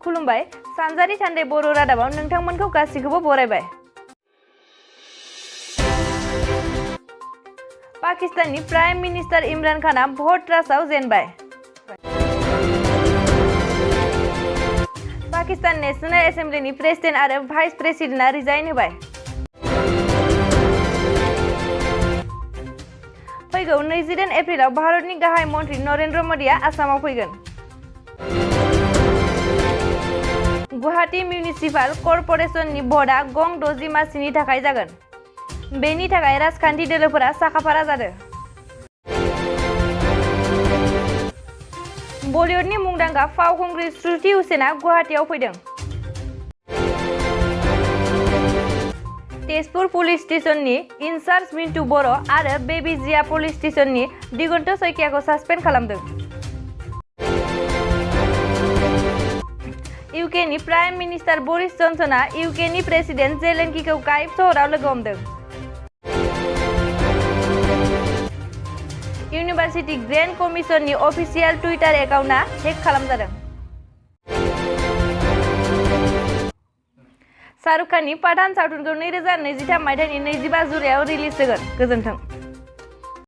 खुलुमबाय सानजारि सानदे बर' रादाबाव नोंथांमोनखौ गासिखौबो बरायबाय। पाकिस्ताननि प्राइम मिनिस्टार इमरान खाना भट रासाव जेनबाय। पाकिस्तान नेशनेल एसेम्बलिनि प्रेसिडेन्ट आरो भाइस प्रेसिडेन्टआ रिजाइन होबाय। फैगौ 28 एप्रिलाव भारतनि गाहाय मन्त्रि नरेन्द्र मदिया आसामाव फैगोन। गुवाहाटी मिउनिसिपाल कर्परेसननि भटआ गं 60 मासिनि थाखाय जागोन। बेनि थाखाय राजखान्थि दोलोफोरा साखाफारा जादों। बलिउडनि मुंदांखा फावखुंग्रि श्रुति हुसेनआ गुवाहाटीआव फैदों। तेजपुर पुलिस स्टेशननि इनचार्ज मिन्टु बर' आरो बेबिजिया पुलिस स्टेशननि दिगन्त सैकियाखौ सासपेन्ड खालामदों। इउकेनि प्राइम मिनिस्टार बोरिस जनसनआ इउकेनि प्रेसिडेन्ट जेलेनस्कीखौ काइफ सहराव लोगो हमदों। इउनिभार्सिटि ग्रेन्ट कमिसननि अफिसियेल टुइटार एकाउन्टआ हेक खालामजादों। शाहरुख खाननि पठान सावथुनखौ 2023 मायथाइनि 25 जुलाइआव रिलिज होगोन। गोजोन्थों।